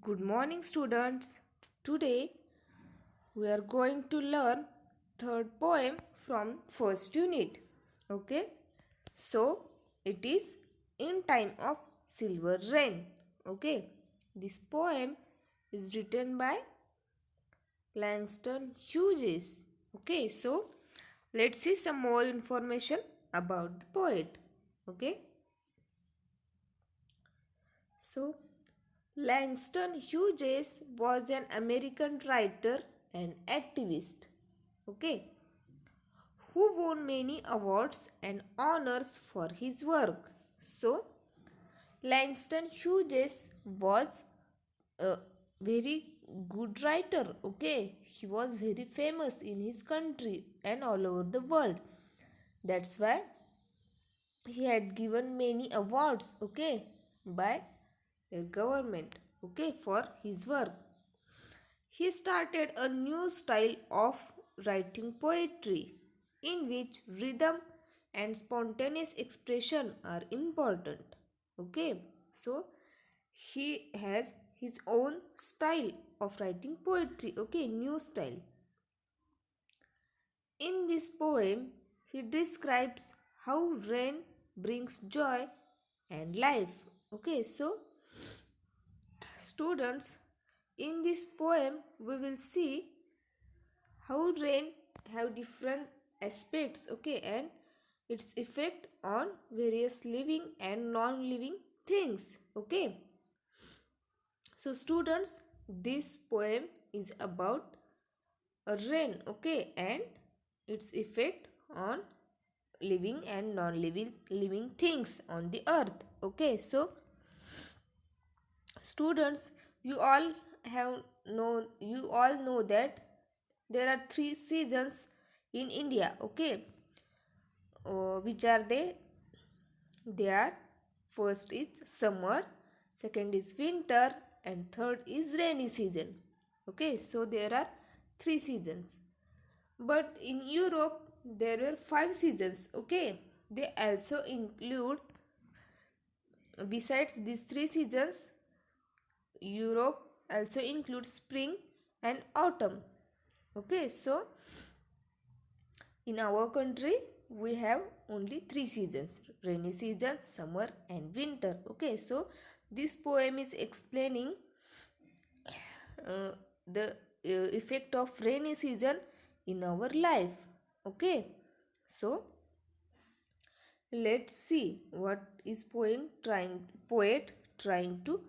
Good morning, students. Today we are going to learn third poem from first unit. Okay, so it is In Time of Silver Rain. Okay, this poem is written by Langston Hughes. Okay, so let's see some more information about the poet. Okay, so Langston Hughes was an American writer and activist, okay, who won many awards and honors for his work. So, Langston Hughes was a very good writer, okay. He was very famous in his country and all over the world. That's why he had given many awards, okay, by the government, okay, for his work. He started a new style of writing poetry in which rhythm and spontaneous expression are important. Okay, so he has his own style of writing poetry, okay, new style. In this poem, he describes how rain brings joy and life. Okay, so students, in this poem, we will see how rain have different aspects, okay, and its effect on various living and non-living things, okay. So students, this poem is about a rain, okay, and its effect on living and non-living living things on the earth, okay. So students, you all know that there are three seasons in India, okay. Which are they? They are, first is summer, second is winter, and third is rainy season. Okay, so there are three seasons. But in Europe, there were five seasons. Okay, they also include, besides these three seasons, Europe also includes spring and autumn. Okay, so in our country, we have only three seasons: rainy season, summer, and winter. Okay, so this poem is explaining the effect of rainy season in our life. Okay, so let's see what is poet trying to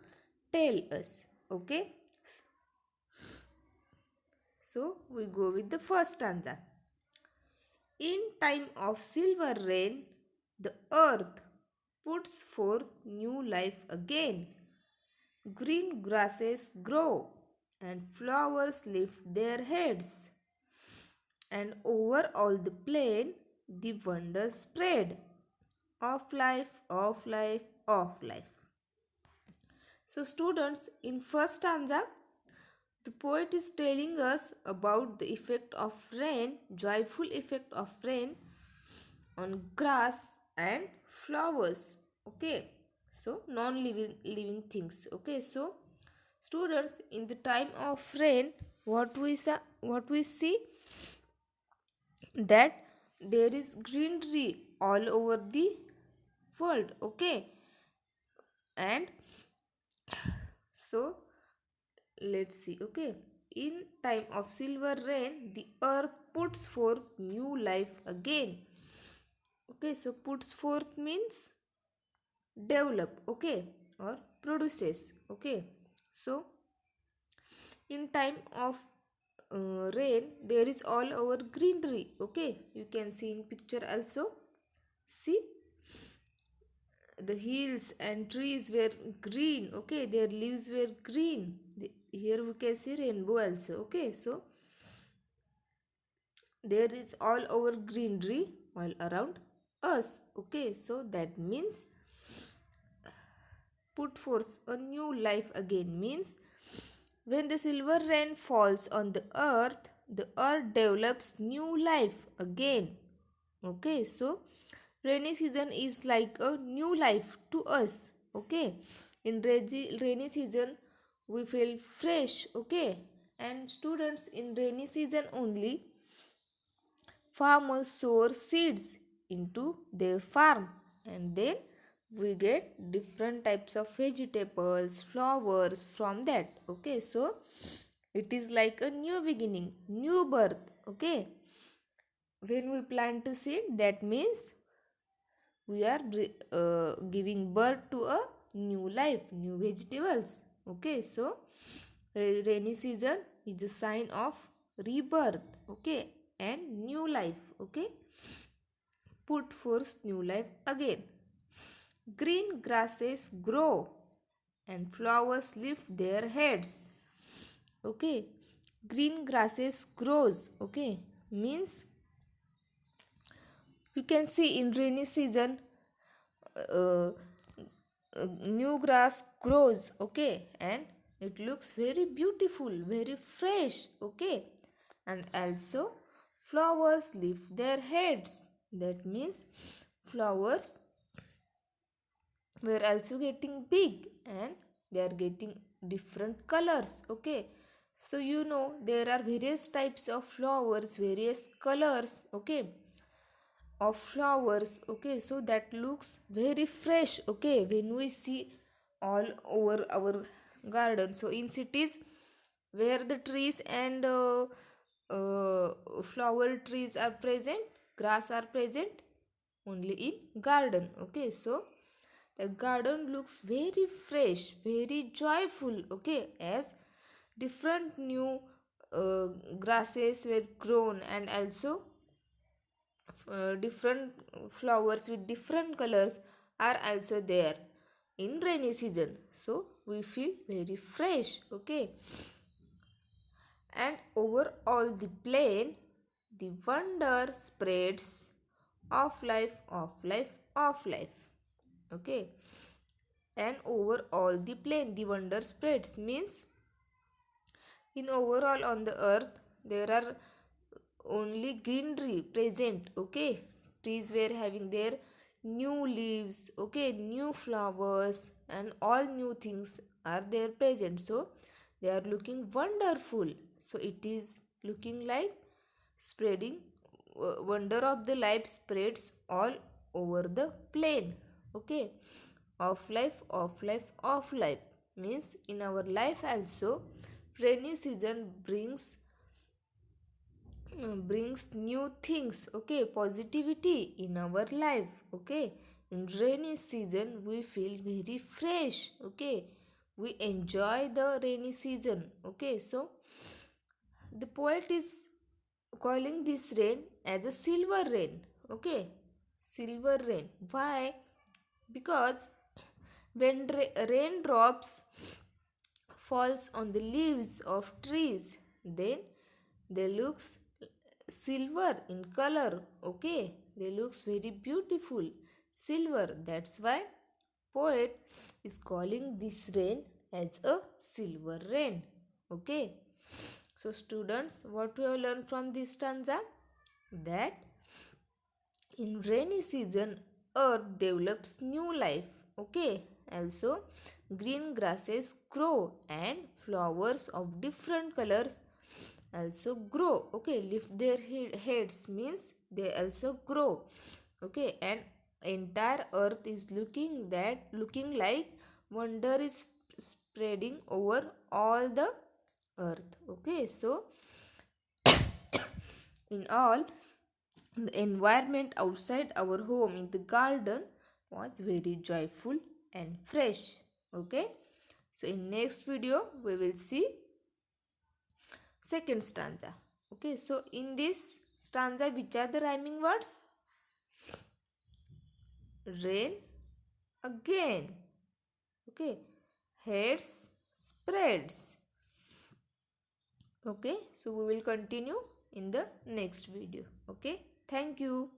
tell us. Okay, so we go with the first stanza. In time of silver rain, the earth puts forth new life again. Green grasses grow and flowers lift their heads. And over all the plain, the wonders spread of life, of life, of life. So, students, in first stanza, the poet is telling us about the effect of rain, joyful effect of rain on grass and flowers. Okay, so non-living living things. Okay, so students, in the time of rain, what we see, that there is greenery all over the world. Okay, and so let's see. Okay, in time of silver rain, the earth puts forth new life again. Okay, so puts forth means develop, okay, or produces. Okay, so in time of rain, there is all over greenery. Okay, you can see in picture also. See, the hills and trees were green. Okay, their leaves were green. Here we can see rainbow also. Okay, so there is all over greenery all around us. Okay, so that means put forth a new life again means when the silver rain falls on the earth develops new life again. Okay, so rainy season is like a new life to us. Okay, in rainy season, we feel fresh. Okay, and students, in rainy season only farmers sow seeds into their farm, and then we get different types of vegetables, flowers from that. Okay, so it is like a new beginning, new birth. Okay, when we plant a seed, that means we are giving birth to a new life, new vegetables. Okay, so rainy season is a sign of rebirth. Okay, and new life. Okay, put forth new life again. Green grasses grow and flowers lift their heads. Okay, green grasses grows. Okay, means you can see in rainy season uh, new grass grows. Okay, and it looks very beautiful, very fresh. Okay, and also flowers lift their heads. That means flowers were also getting big and they are getting different colors. Okay, so there are various types of flowers, various colors. Okay, of flowers. Okay, so that looks very fresh. Okay, when we see all over our garden. So in cities where the trees and flower trees are present, grass are present only in garden. Okay, so the garden looks very fresh, very joyful. Okay, as different new grasses were grown, and also different flowers with different colors are also there in rainy season, so we feel very fresh. Okay, and over all the plain the wonder spreads of life, of life, of life. Okay, and over all the plain the wonder spreads means in overall on the earth there are only greenery present. Okay, trees were having their new leaves. Okay, new flowers and all new things are there present, so they are looking wonderful. So it is looking like spreading wonder of the life spreads all over the plain. Okay, of life, of life, of life means in our life also rainy season brings new things. Okay, positivity in our life. Okay, in rainy season we feel very fresh. Okay, we enjoy the rainy season. Okay, so the poet is calling this rain as a silver rain. Okay, silver rain. Why? Because when raindrops falls on the leaves of trees, then they looks silver in color. Okay, they looks very beautiful silver. That's why poet is calling this rain as a silver rain. Okay, so students, what we have learned from this stanza, that in rainy season earth develops new life. Okay, also green grasses grow and flowers of different colors also grow. Okay, lift their heads means they also grow. Okay, and entire earth is looking like wonder is spreading over all the earth. Okay, so in all, the environment outside our home in the garden was very joyful and fresh. Okay, so in next video we will see second stanza. Okay, so in this stanza which are the rhyming words? Rain again. Okay, heads spreads. Okay, so we will continue in the next video. Okay, thank you.